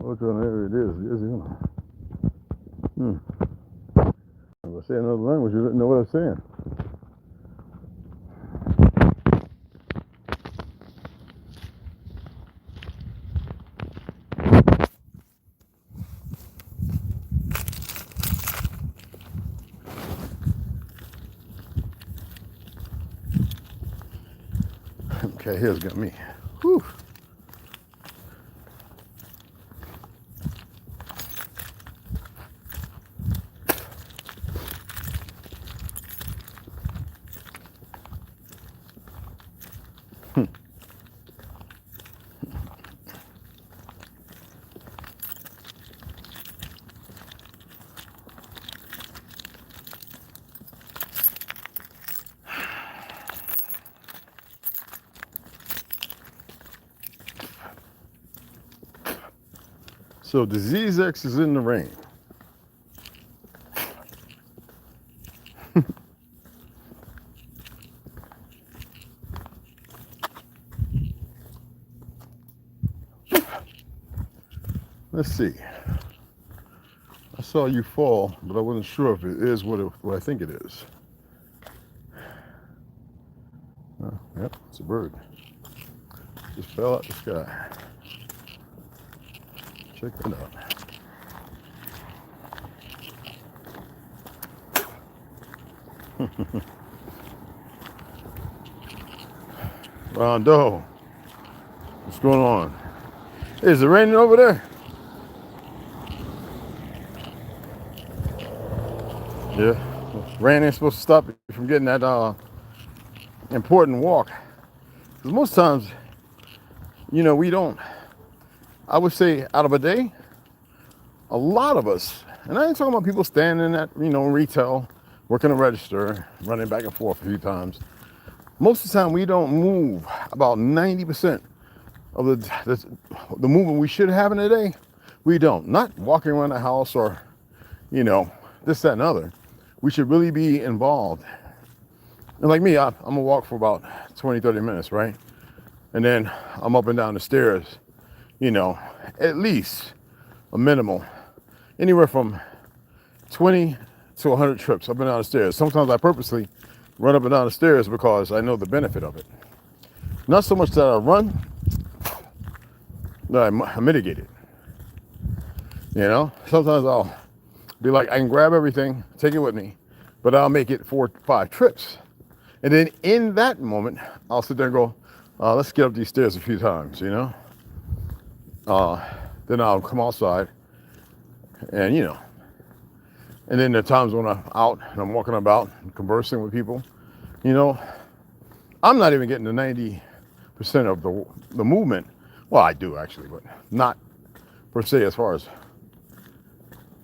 What kind of area it is, you know. If I say another language, you don't know what I'm saying. Okay, here's got me. Whew. So disease X is in the rain. Let's see. I saw you fall, but I wasn't sure if it is what I think it is. Yep, it's a bird. Just fell out the sky. Check that out. Rondo, what's going on? Hey, is it raining over there? Yeah, rain ain't supposed to stop you from getting that important walk. Because most times, you know, we don't. I would say out of a day, a lot of us, and I ain't talking about people standing at, you know, retail, working a register, running back and forth a few times. Most of the time, we don't move about 90% of the movement we should have in a day. We don't. Not walking around the house or, you know, this, that, and other. We should really be involved. And like me, I'm gonna walk for about 20, 30 minutes, right? And then I'm up and down the stairs, you know, at least a minimal, anywhere from 20 to 100 trips up and down the stairs. Sometimes I purposely run up and down the stairs because I know the benefit of it. Not so much that I run, that I mitigate it. You know, sometimes I'll be like, I can grab everything, take it with me, but I'll make it 4 or 5 trips. And then in that moment, I'll sit there and go, let's get up these stairs a few times, you know? Then I'll come outside and, you know, and then there are times when I'm out and I'm walking about and conversing with people, you know, I'm not even getting to 90% of the movement. Well, I do actually, but not per se as far as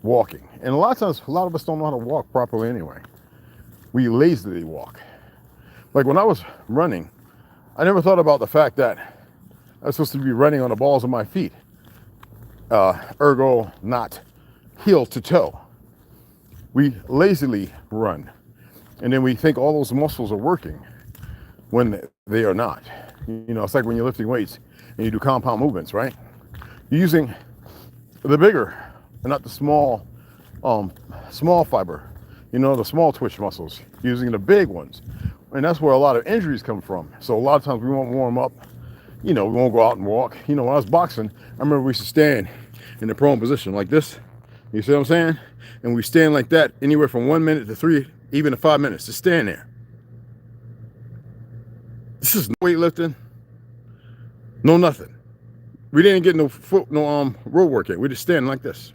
walking. And a lot of times, a lot of us don't know how to walk properly anyway. We lazily walk. Like when I was running, I never thought about the fact that I was supposed to be running on the balls of my feet. Ergo, not heel to toe. We lazily run. And then we think all those muscles are working when they are not. You know, it's like when you're lifting weights and you do compound movements, right? You're using the bigger, and not the small fiber, you know, the small twitch muscles, using the big ones. And that's where a lot of injuries come from. So a lot of times we won't warm up, you know, we won't go out and walk. You know, when I was boxing, I remember we used to stand in the prone position like this. You see what I'm saying? And we stand like that anywhere from 1 minute to 3, even to 5 minutes, to stand there. This is no weightlifting, no nothing. We didn't get no road work yet. We're just standing like this.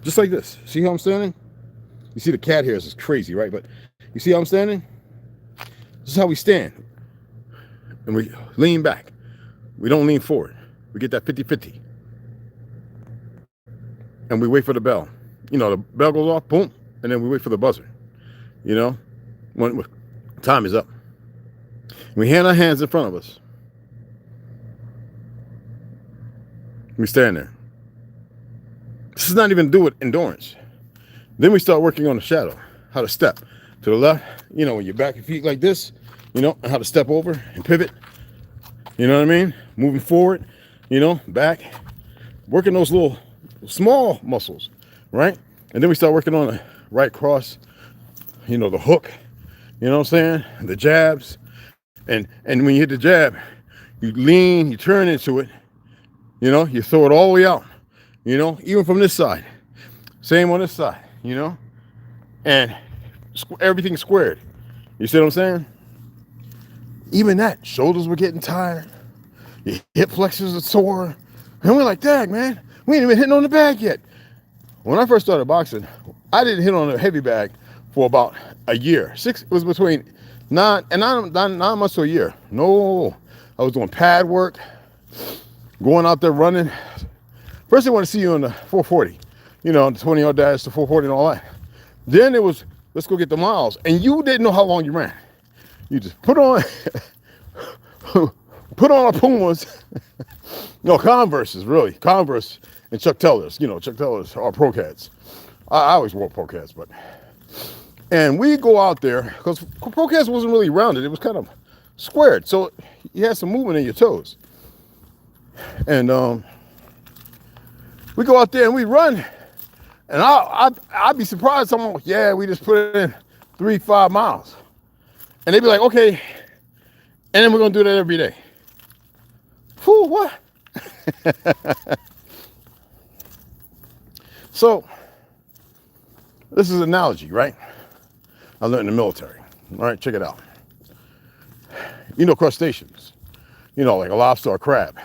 Just like this. See how I'm standing? You see the cat hairs is crazy, right? But you see how I'm standing? This is how we stand. And we lean back. We don't lean forward. We get that 50-50. And we wait for the bell. You know, the bell goes off, boom, and then we wait for the buzzer. You know, when time is up. We hand our hands in front of us. We stand there. This is not even do with endurance. Then we start working on the shadow, how to step to the left, you know, when you back your feet like this, you know, and how to step over and pivot. You know what I mean? Moving forward, you know, back, working those little small muscles, right? And then we start working on the right cross, you know, the hook, you know what I'm saying? The jabs. And when you hit the jab, you lean, you turn into it, you know, you throw it all the way out, you know, even from this side. Same on this side, you know, and everything squared. You see what I'm saying? Even that, shoulders were getting tired, your hip flexors are sore, and we're like, dang, man, we ain't even hitting on the bag yet. When I first started boxing, I didn't hit on a heavy bag for about a year. It was between 9 months to a year. No, I was doing pad work, going out there running. First they want to see you on the 440, you know, the 20-yard dash, the 440 and all that. Then it was, let's go get the miles. And you didn't know how long you ran. You just put on a Pumas, no, Converses, really. Converse and Chuck Taylors. You know, Chuck Taylors are pro cats. I always wore pro cats, but. And we go out there, because pro cats wasn't really rounded. It was kind of squared. So you had some movement in your toes. And we go out there and we run. And I'd be surprised. Someone, yeah, we just put in 3-5 miles. And they'd be like, okay. And then we're going to do that every day. Whew, what? So, this is an analogy, right? I learned in the military. All right, check it out. You know crustaceans. You know, like a lobster or a crab.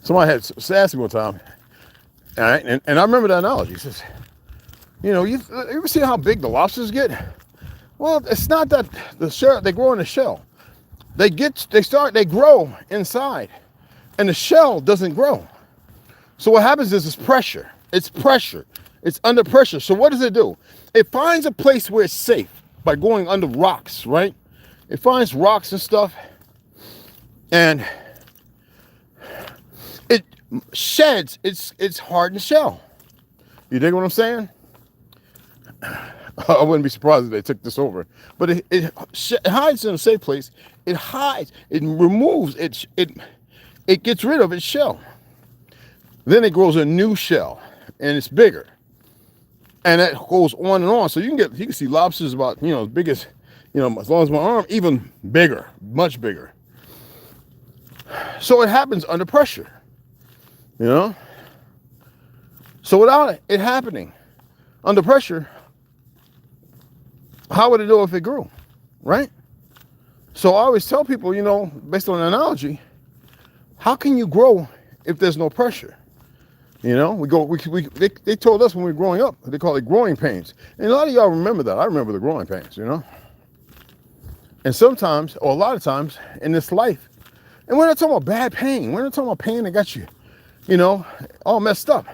Somebody had asked me one time, all right, and I remember that analogy. He says, you know, you ever see how big the lobsters get? Well, it's not that the shell, they grow in the shell. They grow inside, and the shell doesn't grow. So what happens is it's pressure. It's pressure. It's under pressure. So what does it do? It finds a place where it's safe by going under rocks, right? It finds rocks and stuff, and it sheds its hardened shell. You dig what I'm saying? I wouldn't be surprised if they took this over. But it hides in a safe place. It hides. It removes. It gets rid of its shell. Then it grows a new shell, and it's bigger. And that goes on and on. So you can see lobsters about, you know, as big as, you know, as long as my arm, even bigger, much bigger. So it happens under pressure, you know? So without it happening under pressure, how would it do if it grew, right? So I always tell people, you know, based on an analogy, how can you grow if there's no pressure? You know, they told us when we were growing up, they call it growing pains. And a lot of y'all remember that. I remember the growing pains, you know? And sometimes, or a lot of times in this life, and we're not talking about bad pain. We're not talking about pain that got you, you know, all messed up.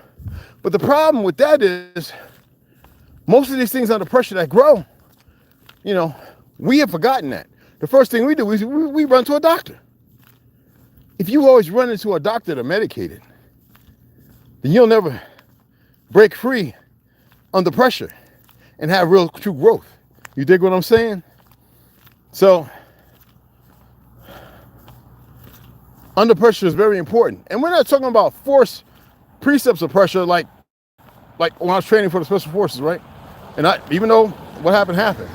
But the problem with that is most of these things under pressure that grow, you know, we have forgotten that. The first thing we do is we run to a doctor. If you always run into a doctor to medicate it, then you'll never break free under pressure and have real true growth. You dig what I'm saying? So under pressure is very important. And we're not talking about force precepts of pressure like when I was training for the special forces, right? And even though what happened,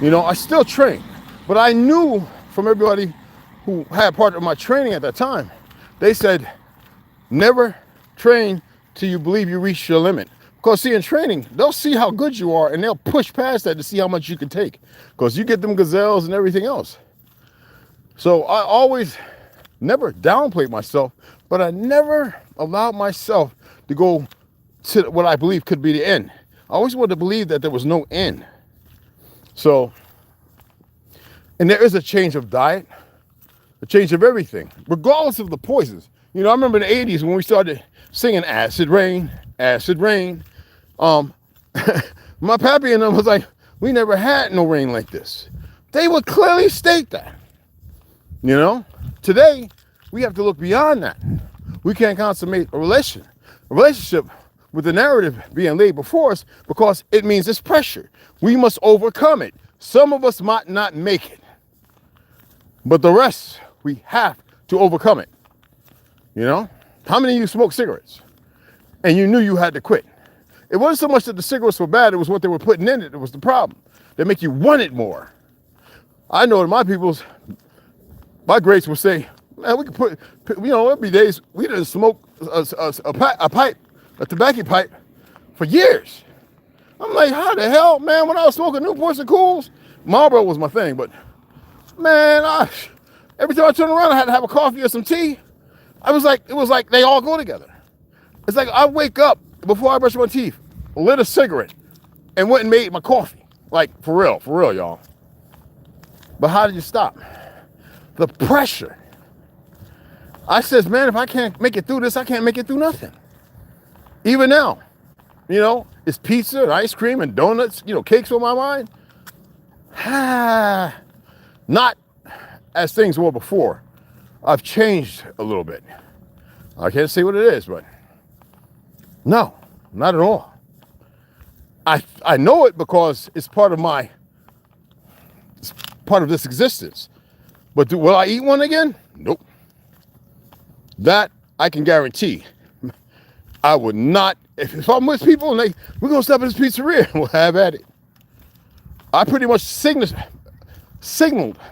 you know, I still trained. But I knew from everybody who had part of my training at that time, they said, never train till you believe you reach your limit. Because see, in training, they'll see how good you are and they'll push past that to see how much you can take. Because you get them gazelles and everything else. So I always never downplayed myself, but I never allowed myself to go to what I believe could be the end. I always wanted to believe that there was no end. So, and there is a change of diet, a change of everything, regardless of the poisons. You know, I remember in the 80s when we started singing Acid Rain, Acid Rain. My pappy and them was like, we never had no rain like this. They would clearly state that. You know, today we have to look beyond that. We can't consummate a relationship with the narrative being laid before us because it means it's pressure. We must overcome it. Some of us might not make it, but the rest, we have to overcome it. You know? How many of you smoke cigarettes? And you knew you had to quit. It wasn't so much that the cigarettes were bad, it was what they were putting in it that was the problem. They make you want it more. I know that my greats would say, man, we could put, you know, there'd be days we didn't smoke a pipe, a tobacco pipe, for years. I'm like, how the hell, man, when I was smoking Newports and Cools, Marlboro was my thing, but man, every time I turned around, I had to have a coffee or some tea. It was like they all go together. It's like I wake up before I brush my teeth, lit a cigarette, and went and made my coffee. Like, for real, y'all. But how did you stop? The pressure. I says, man, if I can't make it through this, I can't make it through nothing. Even now, you know, it's pizza and ice cream and donuts, you know, cakes on my mind. Not as things were before. I've changed a little bit. I can't say what it is, but no, not at all. I know it because it's part of this existence. But will I eat one again? Nope. That I can guarantee. I would not, if I'm with people and we're gonna stop at this pizzeria, we'll have at it. I pretty much signaled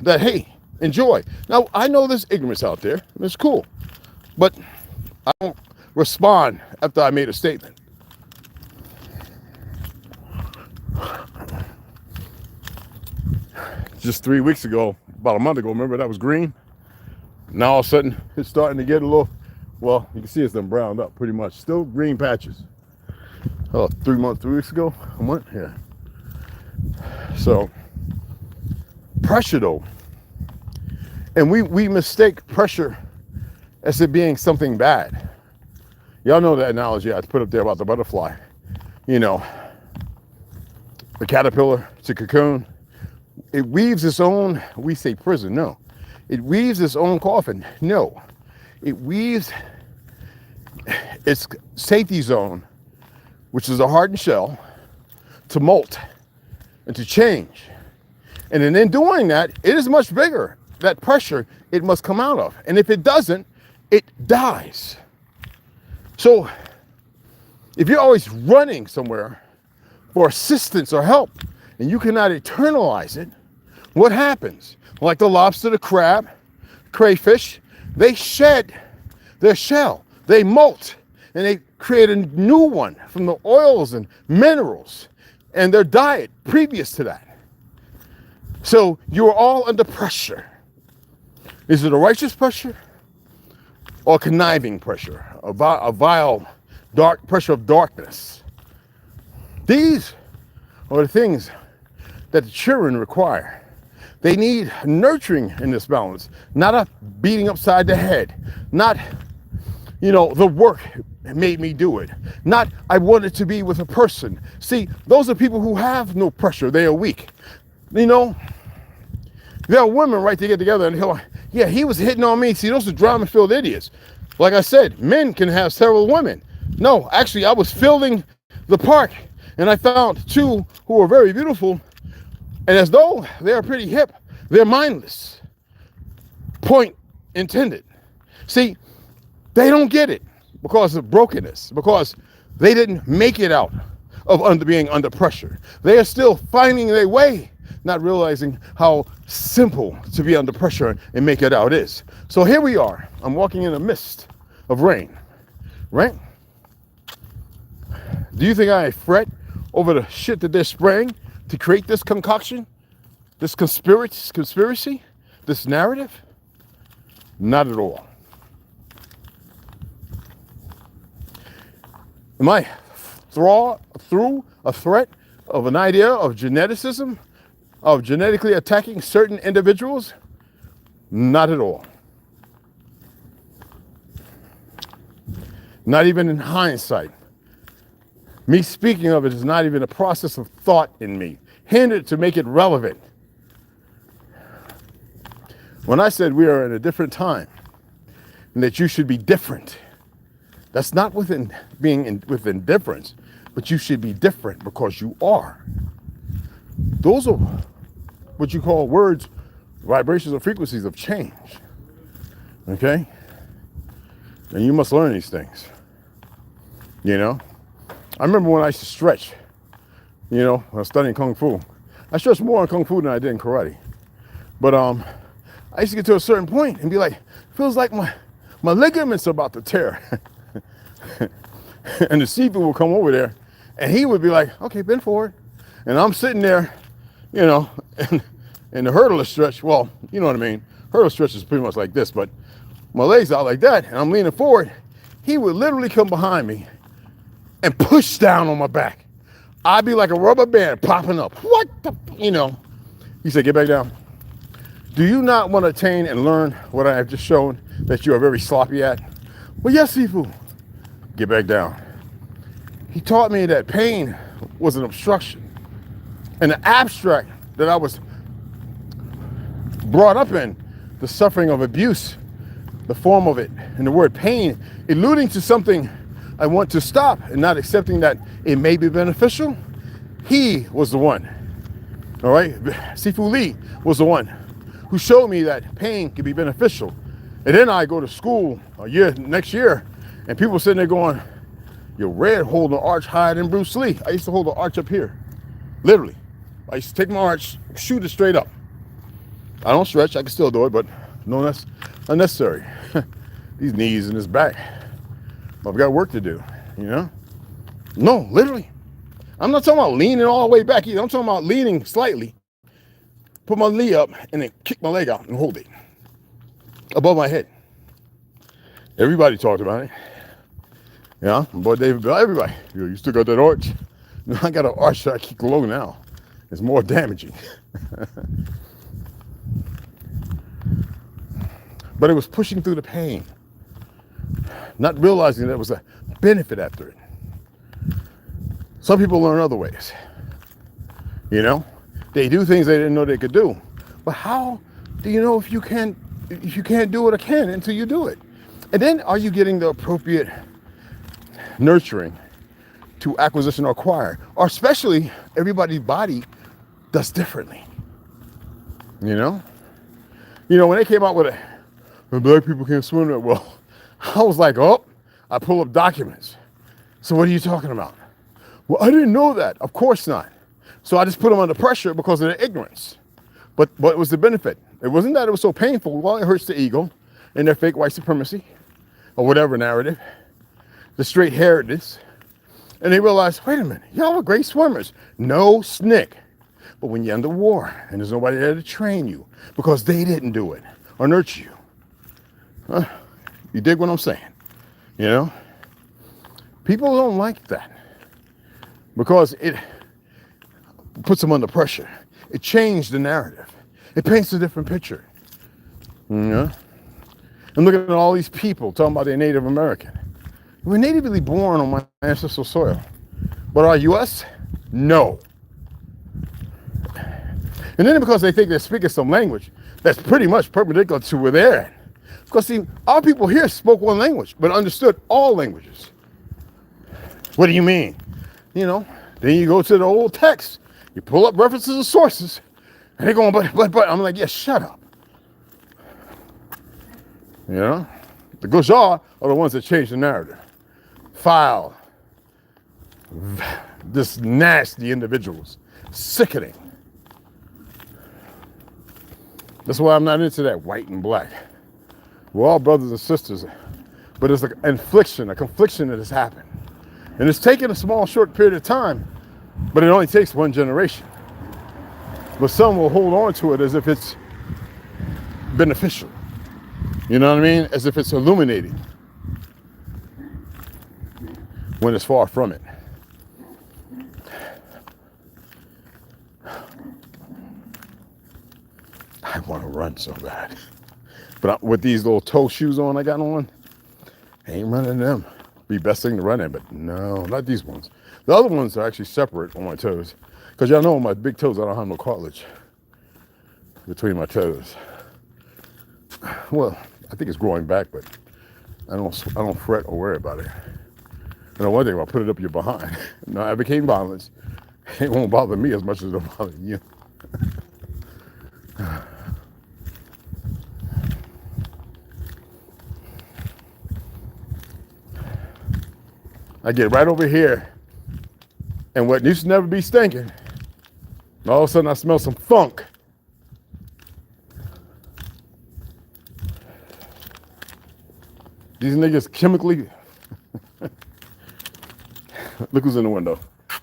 that, hey, enjoy. Now, I know there's ignorance out there, and it's cool, but I don't respond after I made a statement. Just 3 weeks ago, about a month ago, remember that was green? Now all of a sudden, it's starting to get a little, well, you can see it's done browned up pretty much. Still green patches. Oh, 3 weeks ago, a month, yeah. So, pressure though. And we mistake pressure as it being something bad. Y'all know that analogy I put up there about the butterfly. You know, the caterpillar, it's a cocoon. It weaves its own, we say prison, no. It weaves its own coffin, no. It weaves its safety zone, which is a hardened shell, to molt and to change. And in doing that, it is much bigger, that pressure it must come out of. And if it doesn't, it dies. So if you're always running somewhere for assistance or help, and you cannot internalize it, what happens? Like the lobster, the crab, crayfish, they shed their shell, they molt, and they create a new one from the oils and minerals and their diet previous to that. So you're all under pressure. Is it a righteous pressure or conniving pressure? A vile, dark pressure of darkness? These are the things that the children require. They need nurturing in this balance, not a beating upside the head, not, you know, the work made me do it, not I wanted to be with a person. See, those are people who have no pressure, they are weak. You know, there are women, right, they get together and they're like, yeah, he was hitting on me. See, those are drama-filled idiots. Like I said, men can have several women. No, actually, I was filling the park and I found two who were very beautiful. And as though they're pretty hip, they're mindless. Point intended. See, they don't get it because of brokenness, because they didn't make it out of being under pressure. They are still finding their way, not realizing how simple to be under pressure and make it out is. So here we are. I'm walking in a mist of rain, right? Do you think I fret over the shit that they're spraying to create this concoction, this conspiracy, this narrative? Not at all. Am I through a threat of an idea of geneticism, of genetically attacking certain individuals? Not at all. Not even in hindsight. Me speaking of it is not even a process of thought in me, hindered to make it relevant. When I said we are in a different time and that you should be different, that's not within being with indifference, but you should be different because you are. Those are what you call words, vibrations, or frequencies of change. Okay? And you must learn these things. You know? I remember when I used to stretch, you know, when I was studying Kung Fu. I stretched more in Kung Fu than I did in karate. But I used to get to a certain point and be like, feels like my ligaments are about to tear. And the seafood would come over there and he would be like, okay, bend forward. And I'm sitting there, you know, and the hurdler stretch, well, you know what I mean. Hurdle stretch is pretty much like this, but my legs out like that and I'm leaning forward. He would literally come behind me and push down on my back. I'd be like a rubber band popping up. What the, you know? He said, get back down. Do you not want to attain and learn what I have just shown that you are very sloppy at? Well, yes, Sifu. Get back down. He taught me that pain was an obstruction. And the abstract that I was brought up in, the suffering of abuse, the form of it, and the word pain, alluding to something I want to stop and not accepting that it may be beneficial, he was the one, all right? Sifu Lee was the one who showed me that pain can be beneficial. And then I go to school next year, and people sitting there going, you're red holding the arch higher than Bruce Lee. I used to hold the arch up here, literally. I used to take my arch, shoot it straight up. I don't stretch, I can still do it, but no, that's unnecessary. These knees and this back. I've got work to do, you know? No, literally. I'm not talking about leaning all the way back either. I'm talking about leaning slightly, put my knee up, and then kick my leg out and hold it above my head. Everybody talked about it. Yeah, my boy David, everybody. You still got that arch? No, I got an arch that I kick low now. It's more damaging. But it was pushing through the pain, not realizing there was a benefit after it. Some people learn other ways. You know, they do things they didn't know they could do. But how do you know if you can't do it or can until you do it? And then are you getting the appropriate nurturing to acquisition or acquire? Or especially everybody's body does differently. You know, when they came out with black people can't swim that well, I was like, oh, I pull up documents. So what are you talking about? Well, I didn't know that. Of course not. So I just put them under pressure because of their ignorance. But what was the benefit? It wasn't that it was so painful. Well, it hurts the ego and their fake white supremacy or whatever narrative, the straight-hairedness. And they realized, wait a minute, y'all are great swimmers. No snick. But when you're under war and there's nobody there to train you because they didn't do it or nurture you, you dig what I'm saying? You know? People don't like that because it puts them under pressure. It changed the narrative. It paints a different picture. You know? And looking at all these people talking about they're Native American. We're natively born on my ancestral soil. But are you us? No. And then because they think they're speaking some language that's pretty much perpendicular to where they're at. Because see, our people here spoke one language, but understood all languages. What do you mean? You know, then you go to the old text, you pull up references and sources, and they're going, but. I'm like, yeah, shut up. You know, the Gujjar are the ones that change the narrative. Foul, this nasty individuals, sickening. That's why I'm not into that white and black. We're all brothers and sisters, but it's an infliction, a confliction that has happened. And it's taken a small, short period of time, but it only takes one generation. But some will hold on to it as if it's beneficial. You know what I mean? As if it's illuminating. When it's far from it. I want to run so bad. But with these little toe shoes on I got on, I ain't running them. Be best thing to run in, but no, not these ones. The other ones are actually separate on my toes. Because y'all know my big toes, I don't have no cartilage between my toes. Well, I think it's growing back, but I don't fret or worry about it. You know one thing, if I put it up your behind, now I became violence. It won't bother me as much as it'll bother you. I get right over here, and what used to never be stinking, all of a sudden I smell some funk. These niggas chemically. Look who's in the window.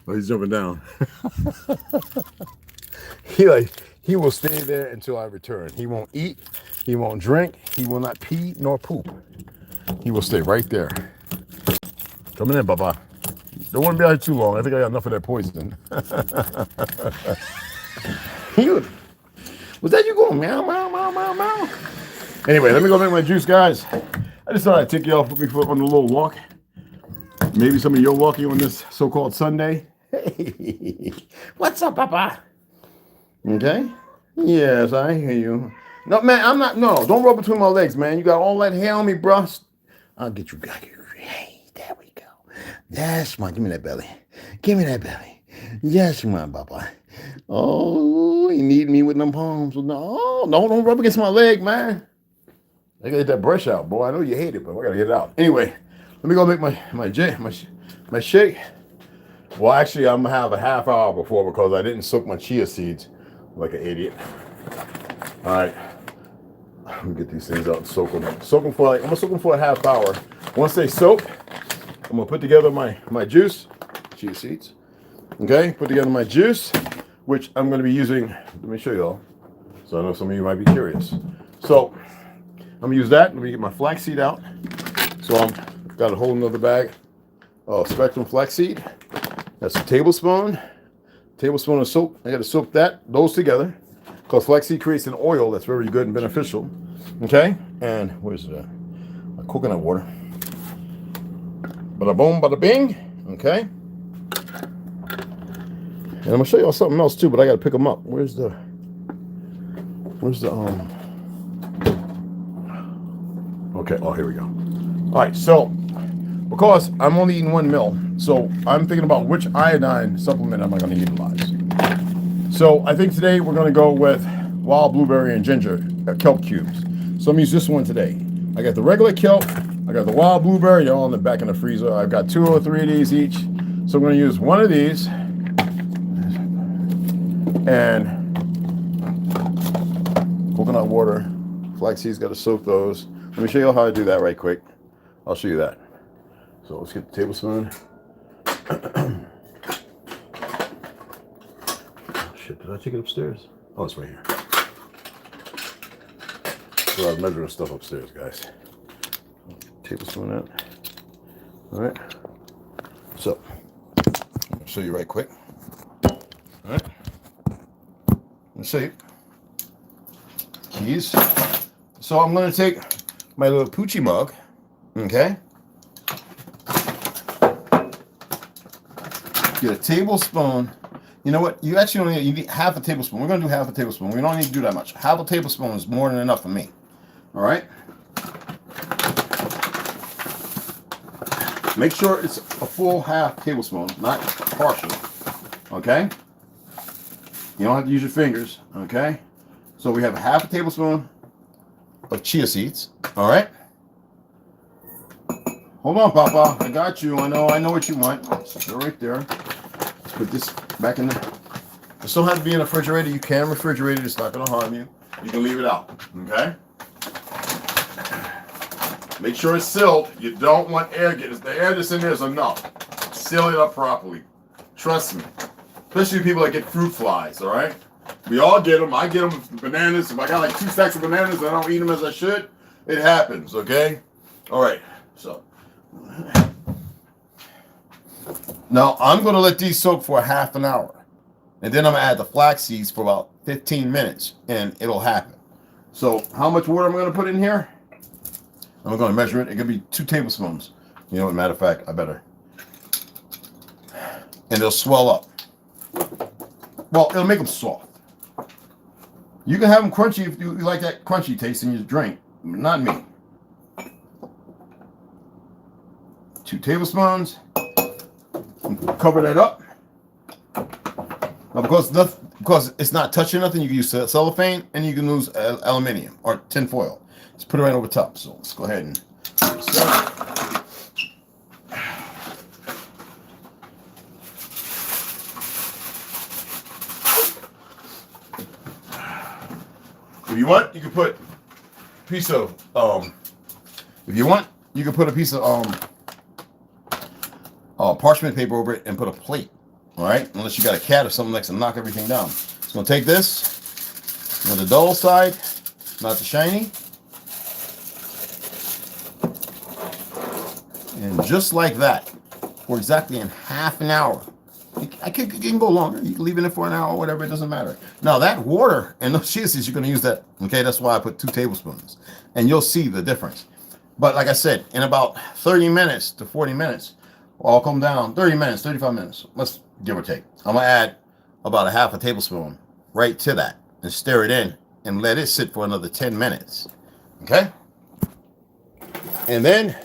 Oh, he's jumping down. He will stay there until I return. He won't eat. He won't drink. He will not pee nor poop. He will stay right there. Come in, Baba. Don't want to be out here too long. I think I got enough of that poison. Was that you going meow, meow, meow, meow, meow? Anyway, let me go make my juice, guys. I just thought I'd take you off, put me on a little walk. Maybe some of you are walking on this so-called Sunday. Hey, what's up, Papa? Okay? Yes, I hear you. No, man, I'm not. No, don't rub between my legs, man. You got all that hair on me, bro. I'll get you. Hey, there we go. Yes, man. Give me that belly. Give me that belly. Yes, man, Papa. Oh, you need me with them palms. No, don't rub against my leg, man. I gotta get that brush out, boy. I know you hate it, but I gotta get it out. Anyway, let me go make my shake. Well, actually, I'm gonna have a half hour before because I didn't soak my chia seeds like an idiot. All right, let me get these things out and soak them. I'm gonna soak them for a half hour. Once they soak, I'm gonna put together my juice, chia seeds. Okay, put together my juice, which I'm gonna be using. Let me show you all, so I know some of you might be curious. So I'm gonna use that. Let me get my flaxseed out. So I've got a whole nother bag of Spectrum flaxseed. That's a tablespoon of soap. I got to soak those together, because flaxseed creates an oil that's very good and beneficial. Okay, and where's the coconut water? Bada boom, bada bing. Okay, and I'm gonna show y'all something else too, but I got to pick them up. Where's the Okay, oh, here we go. All right, so because I'm only eating 1 meal, so I'm thinking about which iodine supplement am I going to utilize. So I think today we're going to go with wild blueberry and ginger kelp cubes. So I'm going to use this one today. I got the regular kelp, I got the wild blueberry, they're all in the back in the freezer. I've got 2 or 3 of these each. So I'm going to use one of these and coconut water. Flaxseed's got to soak those. Let me show you how I do that right quick. I'll show you that. So let's get the tablespoon. Shit, did I take it upstairs? Oh, it's right here. So I was measuring stuff upstairs, guys. Tablespoon out. All right. So I'll show you right quick. All right. Let's see. Keys. So I'm going to take my little poochie mug, okay? Get a tablespoon. You know what? You actually only need half a tablespoon. We're going to do half a tablespoon. We don't need to do that much. Half a tablespoon is more than enough for me. All right? Make sure it's a full half tablespoon, not partial. Okay? You don't have to use your fingers. Okay? So we have a half a tablespoon of chia seeds. All right? Hold on, Papa. I got you. I know what you want. It's right there. Let's put this back in there. This don't have to be in the refrigerator. You can refrigerate it. It's not going to harm you. You can leave it out. Okay? Make sure it's sealed. You don't want air getting. The air that's in there is enough. Seal it up properly. Trust me. Especially people that get fruit flies. All right? We all get them. I get them with bananas. If I got like 2 stacks of bananas and I don't eat them as I should, it happens. Okay? All right. So. Now, I'm going to let these soak for a half an hour. And then I'm going to add the flax seeds for about 15 minutes. And it'll happen. So, how much water am I going to put in here? I'm going to measure it. It could be 2 tablespoons. You know what? Matter of fact, I better. And they'll swell up. Well, it'll make them soft. You can have them crunchy if you like that crunchy taste in your drink. Not me. 2 tablespoons. Cover that up. Now, because it's not touching nothing, you can use cellophane and you can use aluminium or tin foil. Just put it right over top. So let's go ahead and start. you want, you can put a piece of if you want, you can put a piece of parchment paper over it and put a plate. All right, unless you got a cat or something that can knock everything down. So I'm gonna take this on the dull side, not the shiny, and just like that, for exactly in half an hour. It can go longer. You can leave it in for an hour or whatever. It doesn't matter. Now that water and those chia seeds, you're going to use that. Okay, that's why I put 2 tablespoons, and you'll see the difference. But like I said, in about 30 minutes to 40 minutes, I'll come down. 30 minutes, 35 minutes. Let's give or take. I'm gonna add about a half a tablespoon right to that and stir it in and let it sit for another 10 minutes. Okay. And then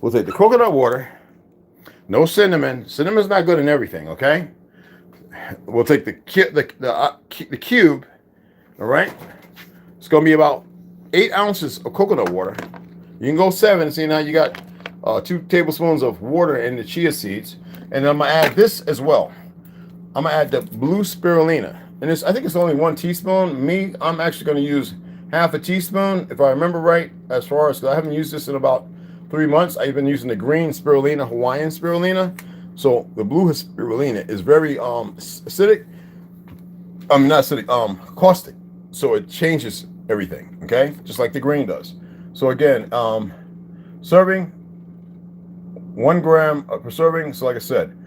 we'll take the coconut water. No cinnamon. Cinnamon's not good in everything, okay? We'll take the cube, all right? It's going to be about 8 ounces of coconut water. You can go 7. See, now you got 2 tablespoons of water in the chia seeds. And I'm going to add this as well. I'm going to add the blue spirulina. And I think it's only 1 teaspoon. I'm actually going to use half a teaspoon, if I remember right, as far as, I haven't used this in about 3 months. I've been using the green spirulina, Hawaiian spirulina. So the blue spirulina is very acidic. Not acidic, caustic. So it changes everything, okay? Just like the green does. So again, serving 1 gram per serving. So like I said,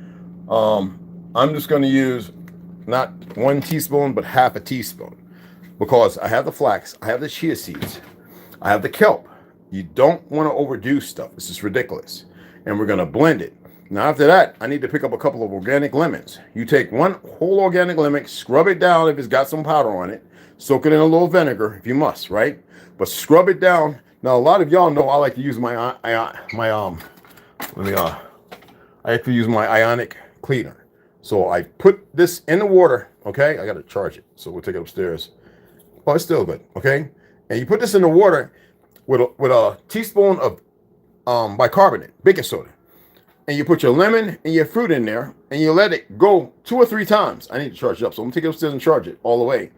I'm just going to use not 1 teaspoon, but half a teaspoon, because I have the flax, I have the chia seeds, I have the kelp. You don't want to overdo stuff. This is ridiculous. And we're going to blend it. Now after that, I need to pick up a couple of organic lemons. You take 1 whole organic lemon, scrub it down if it's got some powder on it, soak it in a little vinegar if you must, right? But scrub it down. Now a lot of y'all know I like to use my ionic cleaner. So I put this in the water, okay? I got to charge it, so we'll take it upstairs. Oh, it's still good, okay? And you put this in the water with a teaspoon of bicarbonate, baking soda. And you put your lemon and your fruit in there, and you let it go 2 or 3 times. I need to charge it up, so I'm going to take it upstairs and charge it all the way.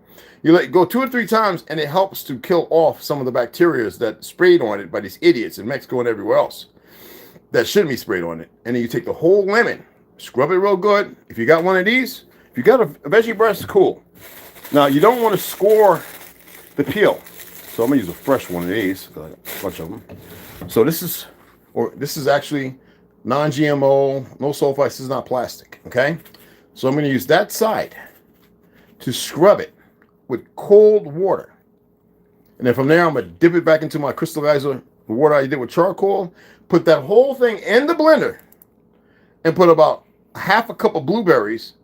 You let it go 2 or 3 times, and it helps to kill off some of the bacteria that sprayed on it by these idiots in Mexico and everywhere else that shouldn't be sprayed on it. And then you take the whole lemon, scrub it real good. If you got one of these, if you got a veggie brush, cool. Now, you don't want to score the peel. So I'm going to use a fresh one of these, a bunch of them. So this is actually non-GMO, no sulfites. This is not plastic, okay? So I'm going to use that side to scrub it with cold water. And then from there, I'm going to dip it back into my crystallizer, the water I did with charcoal, put that whole thing in the blender, and put about half a cup of blueberries,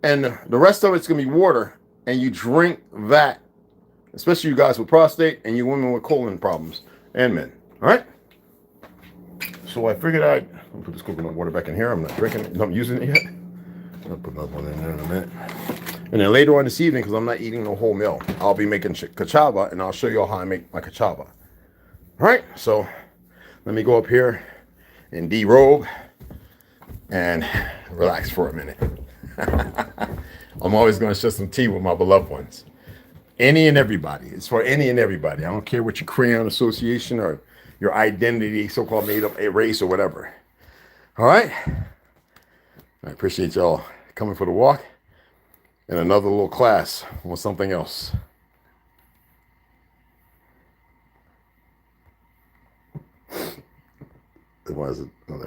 and the rest of it's going to be water, and you drink that, especially you guys with prostate and you women with colon problems, and men, all right? So I figured I'll put this coconut water back in here. I'm not drinking it. I'm using it yet. I'll put another one in there in a minute. And then later on this evening, because I'm not eating no whole meal, I'll be making cachava, and I'll show you all how I make my cachava. All right, so let me go up here and derobe and relax for a minute. I'm always going to share some tea with my beloved ones. Any and everybody. It's for any and everybody. I don't care what your crayon association or your identity, so-called made up race or whatever. All right? I appreciate y'all coming for the walk and another little class on something else. It was another